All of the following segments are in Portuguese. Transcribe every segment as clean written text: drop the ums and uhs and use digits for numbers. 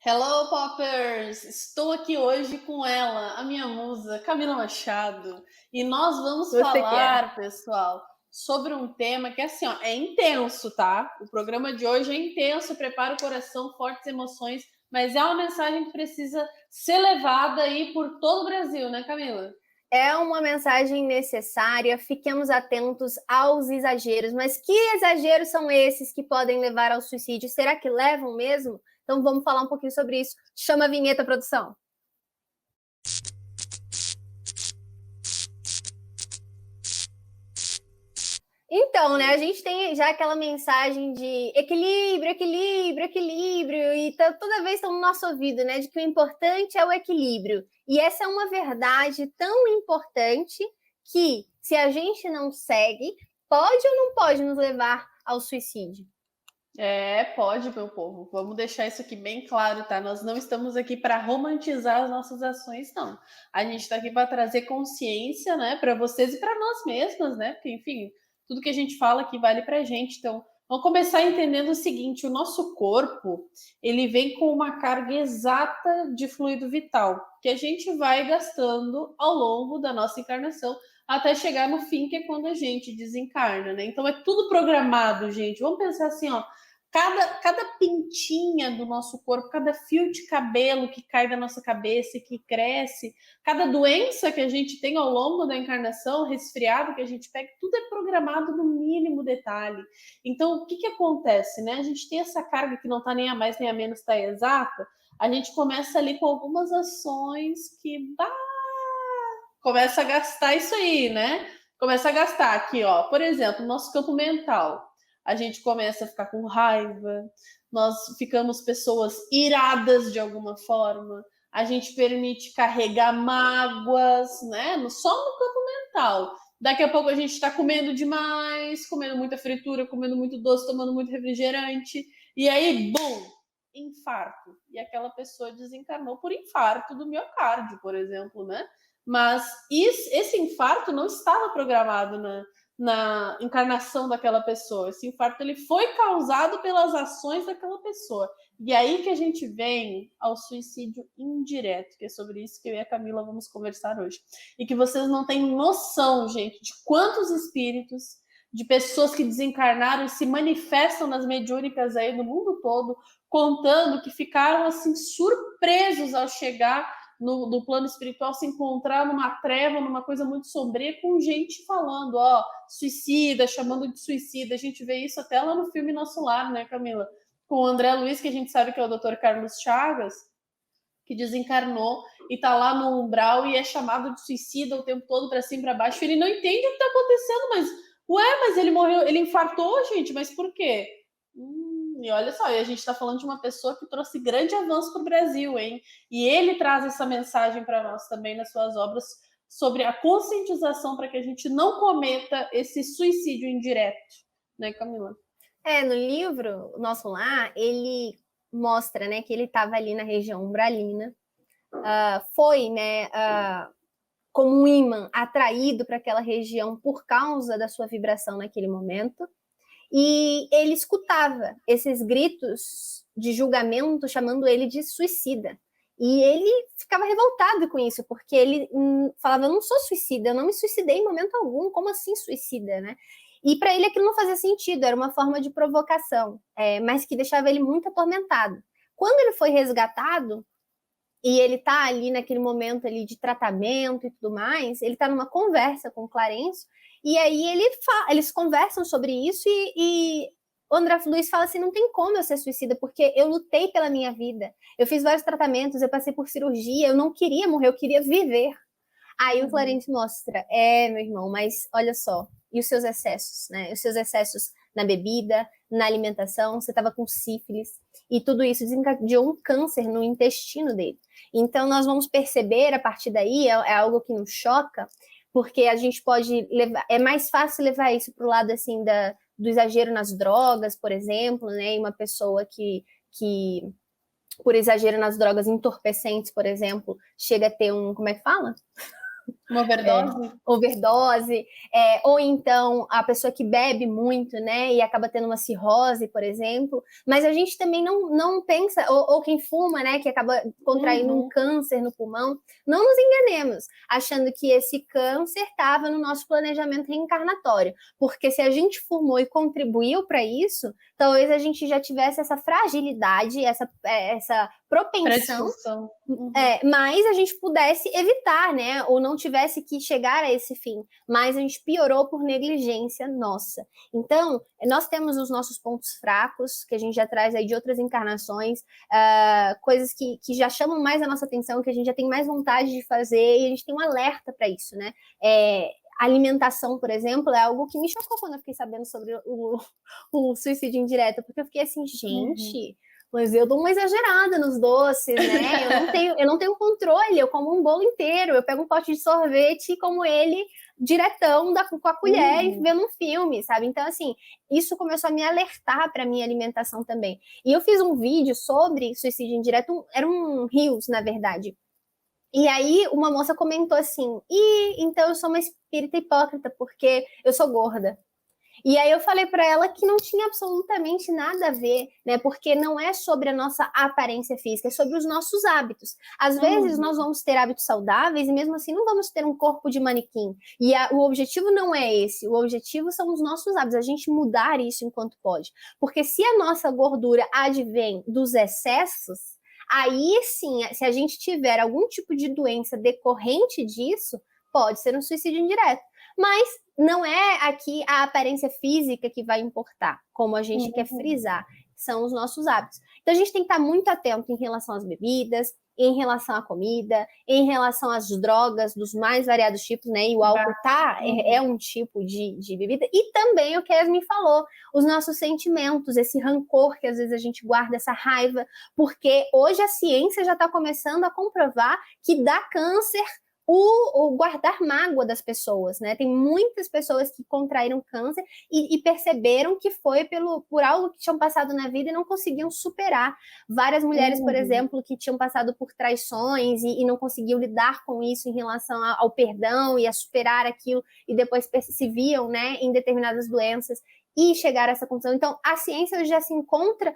Hello, Poppers! Estou aqui hoje com ela, a minha musa, Camila Machado, e nós vamos Você quer. falar, pessoal, sobre um tema que assim, ó, é intenso, tá? O programa de hoje é intenso, prepara o coração, fortes emoções, mas é uma mensagem que precisa ser levada aí por todo o Brasil, né, Camila? É uma mensagem necessária, fiquemos atentos aos exageros. Mas que exageros são esses que podem levar ao suicídio? Será que levam mesmo? Então vamos falar um pouquinho sobre isso. Chama a vinheta, produção. Então, né, a gente tem já aquela mensagem de equilíbrio, equilíbrio, equilíbrio, e toda vez estão no nosso ouvido, né, de que o importante é o equilíbrio. E essa é uma verdade tão importante que, se a gente não segue, pode ou não pode nos levar ao suicídio? É, pode, meu povo. Vamos deixar isso aqui bem claro, tá? Nós não estamos aqui para romantizar as nossas ações, não. A gente está aqui para trazer consciência, né, para vocês e para nós mesmas, né? Porque, enfim, tudo que a gente fala aqui vale para a gente. Então, vamos começar entendendo o seguinte: o nosso corpo ele vem com uma carga exata de fluido vital que a gente vai gastando ao longo da nossa encarnação até chegar no fim, que é quando a gente desencarna, né? Então é tudo programado, gente. Vamos pensar assim, ó. Cada pintinha do nosso corpo, cada fio de cabelo que cai da nossa cabeça e que cresce, cada doença que a gente tem ao longo da encarnação, resfriado que a gente pega, tudo é programado no mínimo detalhe. Então, o que acontece, né? A gente tem essa carga que não está nem a mais nem a menos, está exata. A gente começa ali com algumas ações que começa a gastar isso aí, né? Começa a gastar aqui, ó. Por exemplo, nosso campo mental. A gente começa a ficar com raiva, nós ficamos pessoas iradas de alguma forma, a gente permite carregar mágoas, né? Só no campo mental. Daqui a pouco a gente está comendo demais, comendo muita fritura, comendo muito doce, tomando muito refrigerante, e aí, bum, infarto. E aquela pessoa desencarnou por infarto do miocárdio, por exemplo, né? Mas esse infarto não estava programado na encarnação daquela pessoa. Esse infarto ele foi causado pelas ações daquela pessoa. E aí que a gente vem ao suicídio indireto, que é sobre isso que eu e a Camila vamos conversar hoje. E que vocês não têm noção, gente, de quantos espíritos de pessoas que desencarnaram e se manifestam nas mediúnicas aí do mundo todo, contando que ficaram assim surpresos ao chegar no plano espiritual, se encontrar numa treva, numa coisa muito sombria, com gente falando, ó, suicida, chamando de suicida. A gente vê isso até lá no filme Nosso Lar, né, Camila? Com o André Luiz, que a gente sabe que é o Dr. Carlos Chagas, que desencarnou e tá lá no umbral e é chamado de suicida o tempo todo, para cima e para baixo. Ele não entende o que tá acontecendo, mas ele morreu, ele infartou, gente, mas por quê? E olha só, e a gente está falando de uma pessoa que trouxe grande avanço para o Brasil, hein? E ele traz essa mensagem para nós também nas suas obras sobre a conscientização para que a gente não cometa esse suicídio indireto, né, Camila? No livro Nosso Lar, ele mostra, né, que ele estava ali na região umbralina, foi, né, como um imã atraído para aquela região por causa da sua vibração naquele momento. E ele escutava esses gritos de julgamento chamando ele de suicida. E ele ficava revoltado com isso, porque ele falava: eu não sou suicida, eu não me suicidei em momento algum, como assim suicida, né? E para ele aquilo não fazia sentido, era uma forma de provocação, mas que deixava ele muito atormentado. Quando ele foi resgatado, e ele tá ali naquele momento ali de tratamento e tudo mais, ele tá numa conversa com o Clarencio, e aí eles conversam sobre isso, e o André Luiz fala assim: não tem como eu ser suicida, porque eu lutei pela minha vida, eu fiz vários tratamentos, eu passei por cirurgia, eu não queria morrer, eu queria viver. Aí o Clarence mostra: meu irmão, mas olha só, e os seus excessos, né? Os seus excessos na bebida, na alimentação, você estava com sífilis, e tudo isso desencadeou um câncer no intestino dele. Então nós vamos perceber a partir daí, é algo que nos choca, porque a gente pode levar, é mais fácil levar isso para o lado assim do exagero nas drogas, por exemplo, né? E uma pessoa que por exagero nas drogas entorpecentes, por exemplo, chega a ter como é que fala? Uma overdose? Overdose, ou então a pessoa que bebe muito, né, e acaba tendo uma cirrose, por exemplo, mas a gente também não pensa, ou quem fuma, né, que acaba contraindo um câncer no pulmão, não nos enganemos, achando que esse câncer estava no nosso planejamento reencarnatório, porque se a gente fumou e contribuiu para isso, talvez a gente já tivesse essa fragilidade, essa propensão, mas a gente pudesse evitar, né? Ou não tivesse que chegar a esse fim. Mas a gente piorou por negligência nossa. Então, nós temos os nossos pontos fracos, que a gente já traz aí de outras encarnações, coisas que já chamam mais a nossa atenção, que a gente já tem mais vontade de fazer, e a gente tem um alerta para isso, né? Alimentação, por exemplo, é algo que me chocou quando eu fiquei sabendo sobre o suicídio indireto, porque eu fiquei assim, gente, mas eu dou uma exagerada nos doces, né? Eu não tenho controle, eu como um bolo inteiro, eu pego um pote de sorvete e como ele diretão com a colher e vendo um filme, sabe? Então, assim, isso começou a me alertar para minha alimentação também. E eu fiz um vídeo sobre suicídio indireto, era um Reels, na verdade. E aí uma moça comentou assim, então eu sou uma espírita hipócrita porque eu sou gorda. E aí eu falei para ela que não tinha absolutamente nada a ver, né? Porque não é sobre a nossa aparência física, é sobre os nossos hábitos. Às vezes nós vamos ter hábitos saudáveis e mesmo assim não vamos ter um corpo de manequim. E o objetivo não é esse, o objetivo são os nossos hábitos, a gente mudar isso enquanto pode. Porque se a nossa gordura advém dos excessos, aí sim, se a gente tiver algum tipo de doença decorrente disso, pode ser um suicídio indireto. Mas não é aqui a aparência física que vai importar, como a gente quer frisar, são os nossos hábitos. Então a gente tem que estar muito atento em relação às bebidas, em relação à comida, em relação às drogas dos mais variados tipos, né? E o álcool é um tipo de bebida. E também o que a Yasmin falou, os nossos sentimentos, esse rancor que às vezes a gente guarda, essa raiva, porque hoje a ciência já está começando a comprovar que dá câncer o guardar mágoa das pessoas, né? Tem muitas pessoas que contraíram câncer e perceberam que foi por algo que tinham passado na vida e não conseguiam superar. Várias mulheres, por exemplo, que tinham passado por traições e não conseguiam lidar com isso em relação ao perdão e a superar aquilo e depois se viam, né, em determinadas doenças e chegar a essa conclusão. Então, a ciência já se encontra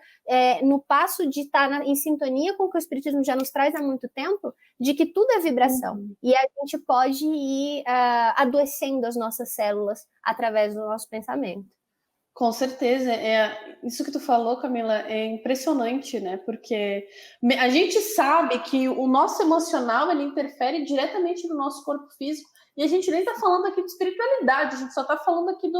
no passo de estar em sintonia com o que o Espiritismo já nos traz há muito tempo, de que tudo é vibração. E a gente pode ir adoecendo as nossas células através do nosso pensamento. Com certeza. Isso que tu falou, Camila, é impressionante, né? Porque a gente sabe que o nosso emocional, ele interfere diretamente no nosso corpo físico. E a gente nem tá falando aqui de espiritualidade, a gente só tá falando aqui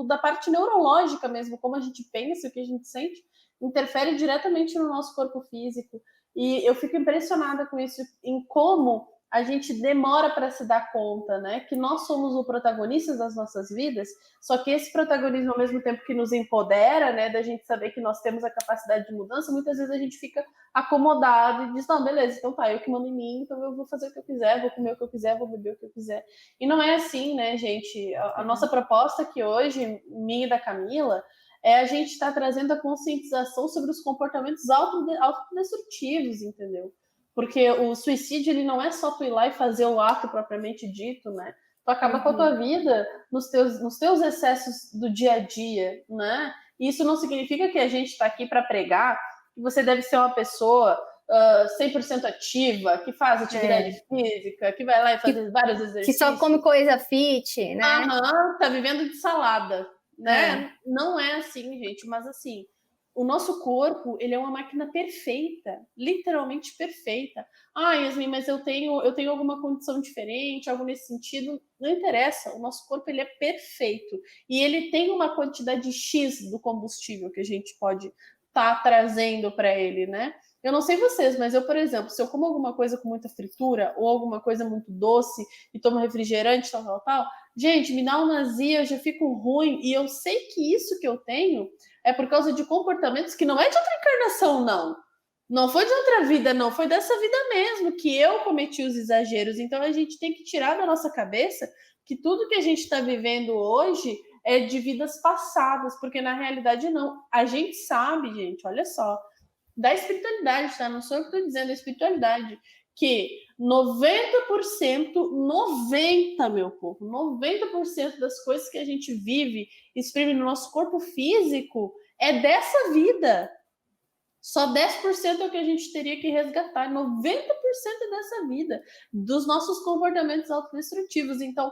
da parte neurológica mesmo, como a gente pensa, o que a gente sente, interfere diretamente no nosso corpo físico. E eu fico impressionada com isso, em como a gente demora para se dar conta, né? Que nós somos o protagonista das nossas vidas, só que esse protagonismo, ao mesmo tempo que nos empodera, né? Da gente saber que nós temos a capacidade de mudança, muitas vezes a gente fica acomodado e diz, não, beleza, então tá, eu que mando em mim, então eu vou fazer o que eu quiser, vou comer o que eu quiser, vou beber o que eu quiser. E não é assim, né, gente? A nossa proposta aqui hoje, minha e da Camila, é a gente estar trazendo a conscientização sobre os comportamentos autodestrutivos, entendeu? Porque o suicídio, ele não é só tu ir lá e fazer o ato propriamente dito, né? Tu acaba com a tua vida nos teus excessos do dia a dia, né? E isso não significa que a gente está aqui para pregar que você deve ser uma pessoa 100% ativa, que faz atividade física, que vai lá e faz vários exercícios. Que só come coisa fit, né? Tá vivendo de salada, né? Não é assim, gente, mas assim, o nosso corpo, ele é uma máquina perfeita, literalmente perfeita. Yasmin, mas eu tenho alguma condição diferente, algo nesse sentido, não interessa, o nosso corpo, ele é perfeito, e ele tem uma quantidade X do combustível que a gente pode estar trazendo para ele, né? Eu não sei vocês, mas eu, por exemplo, se eu como alguma coisa com muita fritura, ou alguma coisa muito doce, e tomo refrigerante, tal, gente, me dá uma azia, eu já fico ruim, e eu sei que isso que eu tenho é por causa de comportamentos que não é de outra encarnação, não. Não foi de outra vida, não. Foi dessa vida mesmo que eu cometi os exageros. Então a gente tem que tirar da nossa cabeça que tudo que a gente está vivendo hoje é de vidas passadas, porque na realidade não. A gente sabe, gente, olha só, da espiritualidade, tá? Não sou eu que estou dizendo, a espiritualidade, que 90%, 90%, meu povo, 90% das coisas que a gente vive, exprime no nosso corpo físico, é dessa vida. Só 10% é o que a gente teria que resgatar. 90% é dessa vida, dos nossos comportamentos autodestrutivos. Então,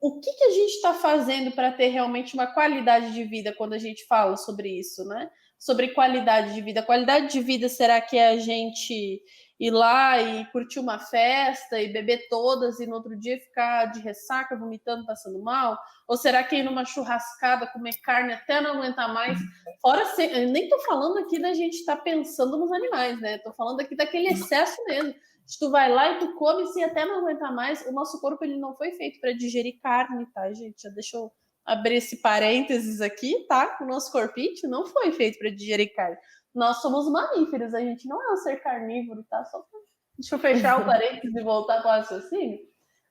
o que a gente está fazendo para ter realmente uma qualidade de vida quando a gente fala sobre isso, né? Sobre qualidade de vida. Qualidade de vida, será que é a gente ir lá e curtir uma festa e beber todas e no outro dia ficar de ressaca, vomitando, passando mal? Ou será que ir numa churrascada, comer carne até não aguentar mais? Fora, eu nem tô falando aqui da gente estar pensando nos animais, né? Tô falando aqui daquele excesso mesmo. Se tu vai lá e tu come sem até não aguentar mais, o nosso corpo ele não foi feito para digerir carne, tá, gente? Já deixa eu abrir esse parênteses aqui, tá? O nosso corpite não foi feito para digerir carne. Nós somos mamíferos, a gente não é um ser carnívoro, tá? Só pra... Deixa eu fechar o parênteses e voltar para o raciocínio.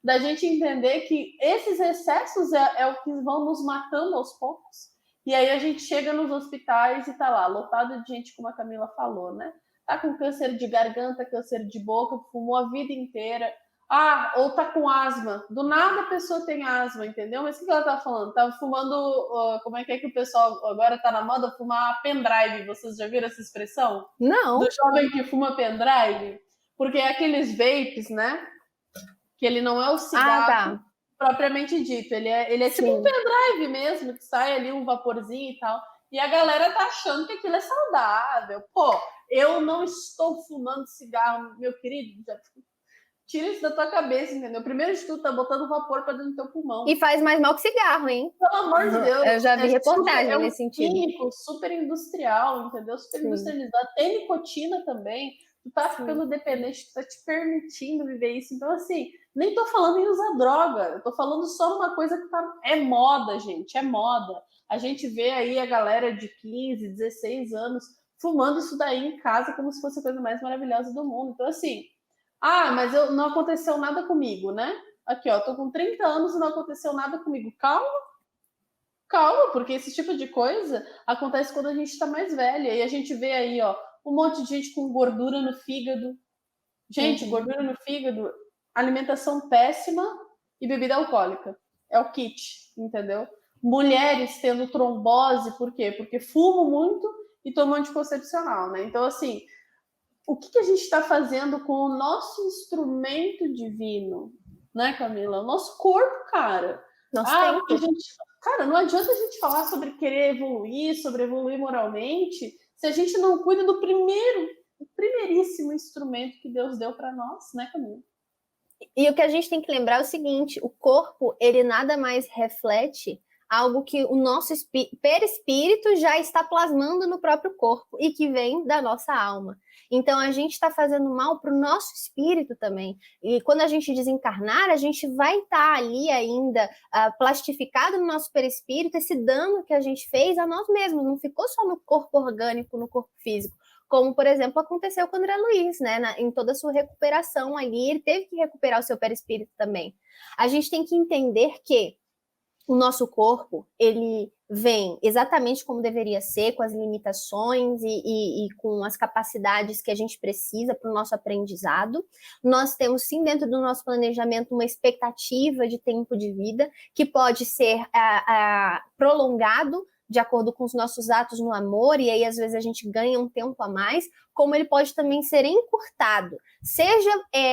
Da gente entender que esses excessos é o que vão nos matando aos poucos. E aí a gente chega nos hospitais e tá lá, lotado de gente, como a Camila falou, né? Tá com câncer de garganta, câncer de boca, fumou a vida inteira. Ah, ou tá com asma. Do nada a pessoa tem asma, entendeu? Mas o que ela tá falando? Tava fumando, como é que o pessoal agora tá na moda? Fumar pendrive. Vocês já viram essa expressão? Não. Do jovem que fuma pendrive? Porque é aqueles vapes, né? Que ele não é o cigarro propriamente dito. Ele é tipo um pendrive mesmo, que sai ali um vaporzinho e tal. E a galera tá achando que aquilo é saudável. Pô, eu não estou fumando cigarro, meu querido. Tira isso da tua cabeça, entendeu? Primeiro de tudo, tá botando vapor pra dentro do teu pulmão. E faz mais mal que cigarro, hein? Pelo amor de Deus. Eu já vi reportagem nesse sentido. Químico, super industrial, entendeu? Super industrializado. Tem nicotina também. Tu tá ficando dependente, tu tá te permitindo viver isso. Então, assim, nem tô falando em usar droga. Eu tô falando só uma coisa que é moda, gente. É moda. A gente vê aí a galera de 15, 16 anos fumando isso daí em casa como se fosse a coisa mais maravilhosa do mundo. Então, assim, mas não aconteceu nada comigo, né? Aqui, ó, tô com 30 anos e não aconteceu nada comigo. Calma, porque esse tipo de coisa acontece quando a gente tá mais velha. E a gente vê aí, ó, um monte de gente com gordura no fígado. Gente, gordura no fígado, alimentação péssima e bebida alcoólica. É o kit, entendeu? Mulheres tendo trombose, por quê? Porque fumam muito e tomam anticoncepcional, né? Então, assim, o que a gente está fazendo com o nosso instrumento divino, né, Camila? O nosso corpo, cara. Cara, não adianta a gente falar sobre querer evoluir, sobre evoluir moralmente, se a gente não cuida do primeiríssimo instrumento que Deus deu para nós, né, Camila? E o que a gente tem que lembrar é o seguinte: o corpo, ele nada mais reflete algo que o nosso perispírito já está plasmando no próprio corpo e que vem da nossa alma. Então, a gente está fazendo mal para o nosso espírito também. E quando a gente desencarnar, a gente vai estar ali ainda plastificado no nosso perispírito, esse dano que a gente fez a nós mesmos. Não ficou só no corpo orgânico, no corpo físico. Como, por exemplo, aconteceu com o André Luiz, né? Em toda a sua recuperação ali, ele teve que recuperar o seu perispírito também. A gente tem que entender que o nosso corpo, ele vem exatamente como deveria ser, com as limitações e com as capacidades que a gente precisa para o nosso aprendizado. Nós temos, sim, dentro do nosso planejamento, uma expectativa de tempo de vida que pode ser prolongado de acordo com os nossos atos no amor, e aí às vezes a gente ganha um tempo a mais, como ele pode também ser encurtado, seja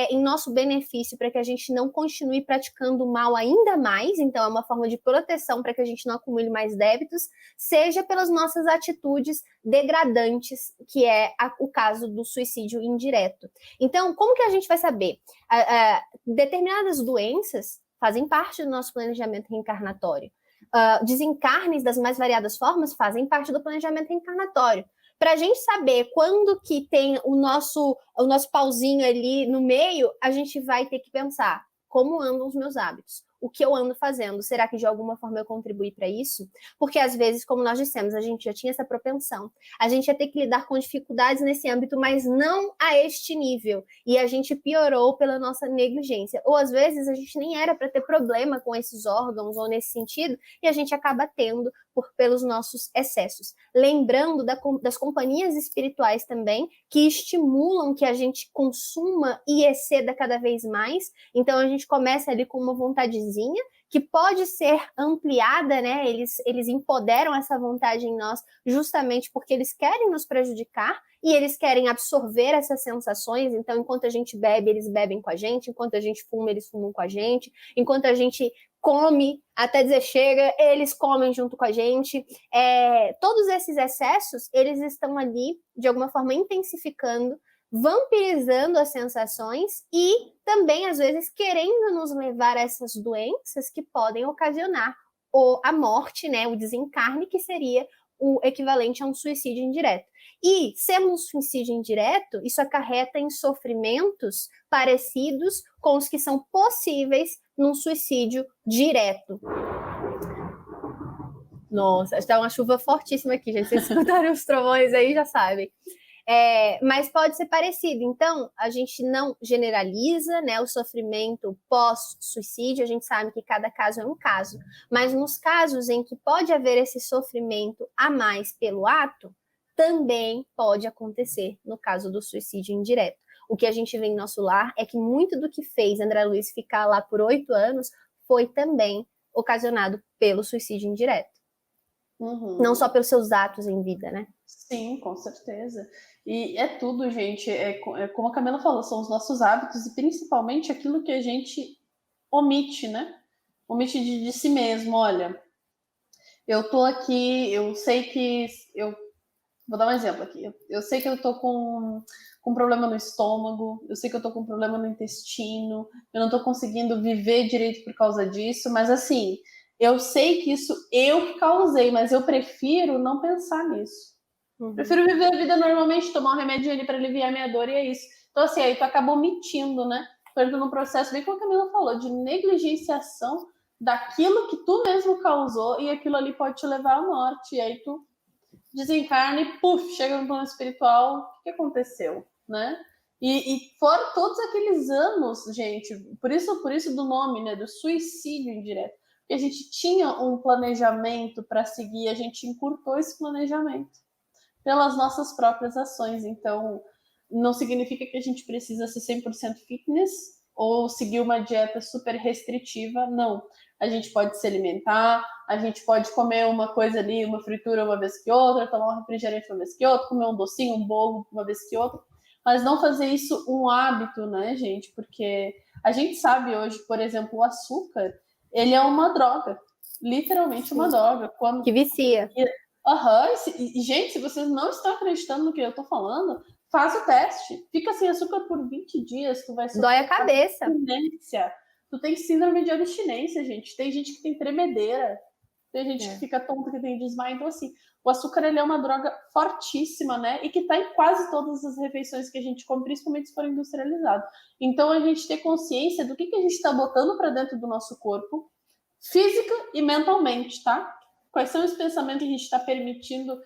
em nosso benefício para que a gente não continue praticando o mal ainda mais, então é uma forma de proteção para que a gente não acumule mais débitos, seja pelas nossas atitudes degradantes, que é o caso do suicídio indireto. Então, como que a gente vai saber? Determinadas doenças fazem parte do nosso planejamento reencarnatório. Desencarnes das mais variadas formas fazem parte do planejamento reencarnatório. Para a gente saber quando que tem o nosso pauzinho ali no meio, a gente vai ter que pensar: como andam os meus hábitos? O que eu ando fazendo? Será que de alguma forma eu contribuí para isso? Porque às vezes, como nós dissemos, a gente já tinha essa propensão. A gente ia ter que lidar com dificuldades nesse âmbito, mas não a este nível. E a gente piorou pela nossa negligência. Ou às vezes a gente nem era para ter problema com esses órgãos ou nesse sentido, e a gente acaba tendo pelos nossos excessos. Lembrando das companhias espirituais também, que estimulam que a gente consuma e exceda cada vez mais. Então, a gente começa ali com uma vontadezinha, que pode ser ampliada, né? Eles empoderam essa vontade em nós justamente porque eles querem nos prejudicar e eles querem absorver essas sensações. Então, enquanto a gente bebe, eles bebem com a gente. Enquanto a gente fuma, eles fumam com a gente. Enquanto a gente come até dizer chega, eles comem junto com a gente. Todos esses excessos, eles estão ali, de alguma forma, intensificando, vampirizando as sensações e também, às vezes, querendo nos levar a essas doenças que podem ocasionar a morte, né, o desencarne, que seria o equivalente a um suicídio indireto. E, sendo um suicídio indireto, isso acarreta em sofrimentos parecidos com os que são possíveis num suicídio direto. Nossa, está uma chuva fortíssima aqui, gente. Vocês escutarem os trovões aí, já sabem. Mas pode ser parecido. Então, a gente não generaliza, né, o sofrimento pós-suicídio, a gente sabe que cada caso é um caso, mas nos casos em que pode haver esse sofrimento a mais pelo ato, também pode acontecer no caso do suicídio indireto. O que a gente vê em nosso lar é que muito do que fez André Luiz ficar lá por 8 anos foi também ocasionado pelo suicídio indireto. Uhum. Não só pelos seus atos em vida, né? Sim, com certeza. E é tudo, gente. Como a Camila falou, são os nossos hábitos e principalmente aquilo que a gente omite, né? Omite de si mesmo. Olha, eu tô aqui, eu sei que vou dar um exemplo aqui. Eu sei que eu tô com problema no estômago, eu sei que eu tô com problema no intestino, eu não tô conseguindo viver direito por causa disso, mas assim, eu sei que isso eu que causei, mas eu prefiro não pensar nisso. Uhum. Prefiro viver a vida normalmente, tomar um remédio ali para aliviar minha dor e é isso. Então, assim, aí tu acaba omitindo, né? Tu entra num processo, bem como a Camila falou, de negligenciação daquilo que tu mesmo causou e aquilo ali pode te levar à morte. E aí tu desencarna e, puf, chega no plano espiritual, o que aconteceu, né? E foram todos aqueles anos, gente, por isso do nome, né, do suicídio indireto, porque a gente tinha um planejamento para seguir, a gente encurtou esse planejamento pelas nossas próprias ações, então não significa que a gente precisa ser 100% fitness ou seguir uma dieta super restritiva, não. A gente pode se alimentar, a gente pode comer uma coisa ali, uma fritura uma vez que outra, tomar um refrigerante uma vez que outra, comer um docinho, um bolo uma vez que outra, mas não fazer isso um hábito, né, gente? Porque a gente sabe hoje, por exemplo, o açúcar, ele é uma droga, literalmente uma droga. Que vicia. E, gente, se vocês não estão acreditando no que eu tô falando, faz o teste. Fica sem açúcar por 20 dias, tu vai Dói a cabeça. Abstinência. Tu tem síndrome de abstinência, gente. Tem gente que tem tremedeira. Tem gente que fica tonta, que tem desmaio. Então, assim, o açúcar ele é uma droga fortíssima, né? E que tá em quase todas as refeições que a gente come, principalmente se for industrializado. Então, a gente ter consciência do que a gente está botando para dentro do nosso corpo, física e mentalmente, tá? Quais são os pensamentos que a gente está permitindo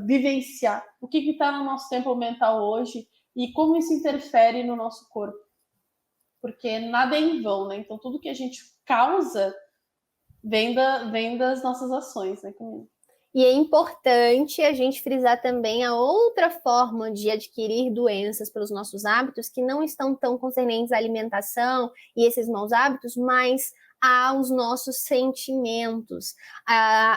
vivenciar? O que está no nosso tempo mental hoje e como isso interfere no nosso corpo? Porque nada é em vão, né? Então, tudo que a gente causa vem das nossas ações, né, Camila? E é importante a gente frisar também a outra forma de adquirir doenças pelos nossos hábitos, que não estão tão concernentes à alimentação e esses maus hábitos, mas aos nossos sentimentos.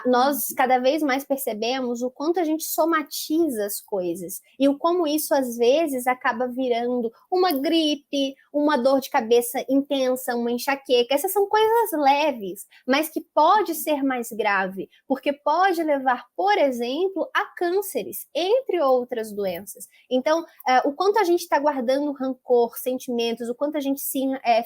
Nós cada vez mais percebemos o quanto a gente somatiza as coisas e o como isso às vezes acaba virando uma gripe, uma dor de cabeça intensa, uma enxaqueca. Essas são coisas leves, mas que pode ser mais grave, porque pode levar, por exemplo, a cânceres, entre outras doenças. Então, o quanto a gente está guardando rancor, sentimentos, o quanto a gente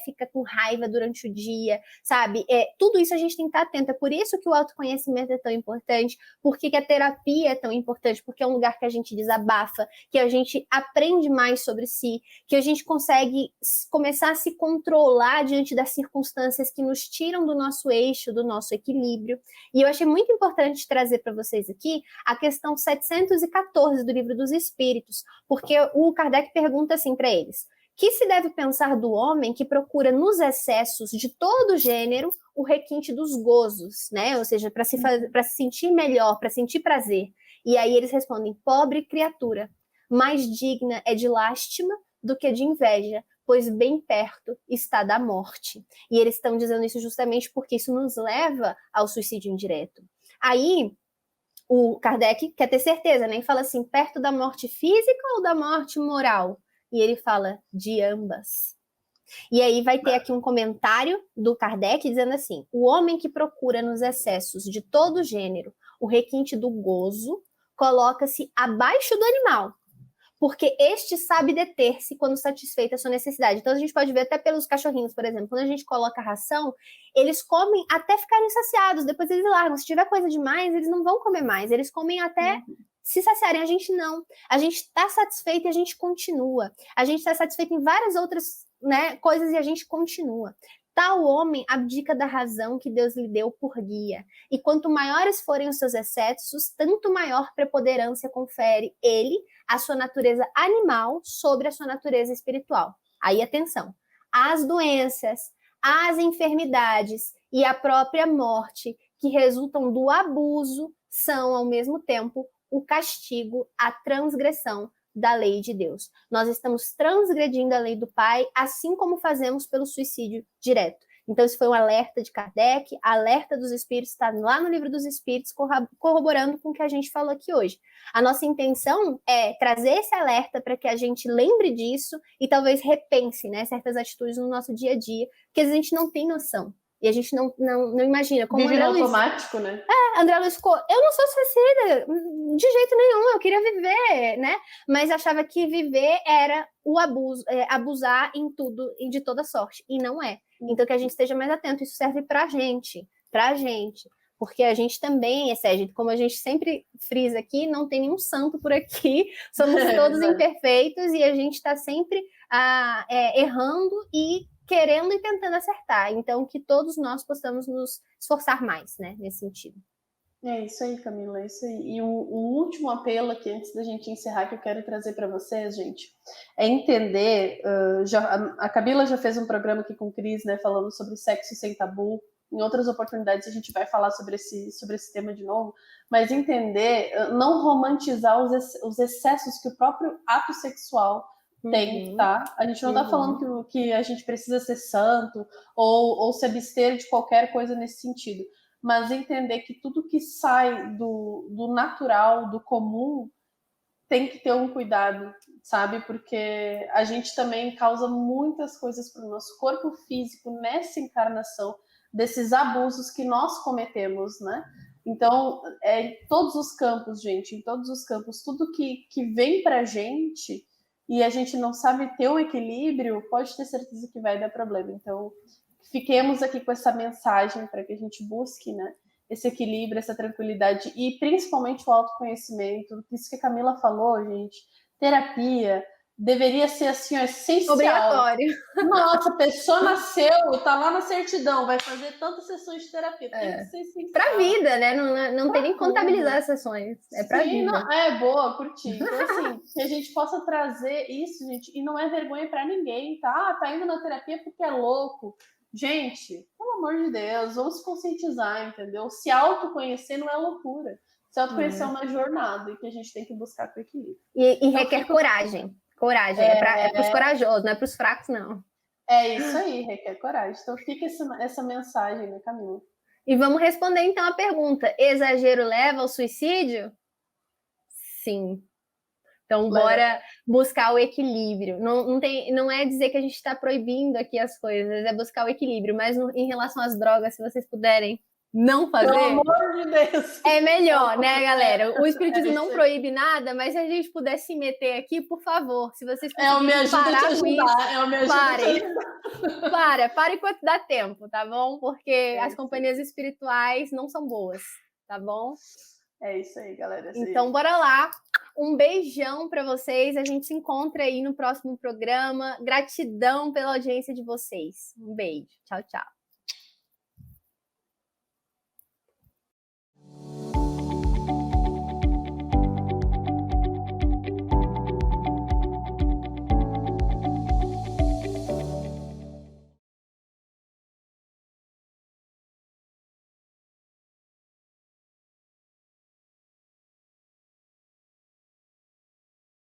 fica com raiva durante o dia, sabe? Tudo isso a gente tem que estar atento. É por isso que o autoconhecimento é tão importante, porque que a terapia é tão importante, porque é um lugar que a gente desabafa, que a gente aprende mais sobre si, que a gente consegue começar a se controlar diante das circunstâncias que nos tiram do nosso eixo, do nosso equilíbrio. E eu achei muito importante trazer para vocês aqui a questão 714 do Livro dos Espíritos, porque o Kardec pergunta assim para eles: Que se deve pensar do homem que procura nos excessos de todo gênero o requinte dos gozos, né? Ou seja, para se sentir melhor, para sentir prazer. E aí eles respondem: pobre criatura, mais digna é de lástima do que de inveja, pois bem perto está da morte. E eles estão dizendo isso justamente porque isso nos leva ao suicídio indireto. Aí o Kardec quer ter certeza, né? E fala assim: perto da morte física ou da morte moral? E ele fala: de ambas. E aí vai ter aqui um comentário do Kardec dizendo assim: o homem que procura nos excessos de todo gênero o requinte do gozo coloca-se abaixo do animal, porque este sabe deter-se quando satisfeita a sua necessidade. Então a gente pode ver até pelos cachorrinhos, por exemplo, quando a gente coloca ração, eles comem até ficarem saciados, depois eles largam. Se tiver coisa demais, eles não vão comer mais, eles comem até se saciarem. A gente não. A gente está satisfeito e a gente continua. A gente está satisfeito em várias outras, né, coisas e a gente continua. Tal homem abdica da razão que Deus lhe deu por guia, e quanto maiores forem os seus excessos, tanto maior preponderância confere ele à sua natureza animal sobre a sua natureza espiritual. Aí, atenção, as doenças, as enfermidades e a própria morte que resultam do abuso são, ao mesmo tempo, o castigo, a transgressão da lei de Deus. Nós estamos transgredindo a lei do Pai, assim como fazemos pelo suicídio direto. Então, esse foi um alerta de Kardec, alerta dos Espíritos, está lá no Livro dos Espíritos, corroborando com o que a gente falou aqui hoje. A nossa intenção é trazer esse alerta para que a gente lembre disso e talvez repense, né, certas atitudes no nosso dia a dia, que às vezes a gente não tem noção. E a gente não imagina. Como vive André no Luiz, automático, né? André Luiz ficou: eu não sou suicida, de jeito nenhum, eu queria viver, né? Mas achava que viver era o abuso, abusar em tudo e de toda sorte. E não é. Então que a gente esteja mais atento. Isso serve pra gente. Porque a gente também, Sérgio, como a gente sempre frisa aqui, não tem nenhum santo por aqui, somos todos imperfeitos e a gente está sempre errando e querendo e tentando acertar. Então, que todos nós possamos nos esforçar mais, né, nesse sentido. É isso aí, Camila, é isso aí. E o último apelo aqui, antes da gente encerrar, que eu quero trazer para vocês, gente, é entender, a Camila já fez um programa aqui com o Cris, né, falando sobre sexo sem tabu. Em outras oportunidades a gente vai falar sobre esse tema de novo, mas entender, não romantizar os excessos que o próprio ato sexual tem, tá? A gente não tá falando que a gente precisa ser santo ou se abster de qualquer coisa nesse sentido, mas entender que tudo que sai do natural, do comum, tem que ter um cuidado, sabe? Porque a gente também causa muitas coisas para o nosso corpo físico nessa encarnação, desses abusos que nós cometemos, né? Então, em todos os campos, gente, em todos os campos, tudo que vem pra gente e a gente não sabe ter o equilíbrio, pode ter certeza que vai dar problema. Então, fiquemos aqui com essa mensagem para que a gente busque, né, esse equilíbrio, essa tranquilidade e principalmente o autoconhecimento. Isso que a Camila falou, gente, terapia deveria ser assim, ó, essencial. Obrigatório. Nossa, a pessoa nasceu, tá lá na certidão, vai fazer tantas sessões de terapia. Tem que ser essencial. Pra vida, né? Não tem nem contabilizar as sessões. É pra vida. Não, boa, curti. Então, assim, que a gente possa trazer isso, gente, e não é vergonha pra ninguém, tá? Tá indo na terapia porque é louco. Gente, pelo amor de Deus, vamos se conscientizar, entendeu? Se autoconhecer não é loucura. Se autoconhecer é uma jornada e que a gente tem que buscar com equilíbrio. E requer coragem. Coragem. É pros corajosos, não é pros fracos, não. É isso aí, requer coragem. Então fica essa mensagem, né, Camila? E vamos responder então a pergunta: exagero leva ao suicídio? Sim. Então, bora buscar o equilíbrio. Não é dizer que a gente está proibindo aqui as coisas, é buscar o equilíbrio. Mas em relação às drogas, se vocês puderem não fazer, pelo amor de Deus, é melhor, né, galera? O Espiritismo não proíbe nada, mas se a gente puder se meter aqui, por favor, se vocês conseguirem parar com isso, para enquanto dá tempo, tá bom? Porque as companhias espirituais não são boas, tá bom? É isso aí, galera. Então, bora lá. Um beijão para vocês. A gente se encontra aí no próximo programa. Gratidão pela audiência de vocês. Um beijo. Tchau, tchau.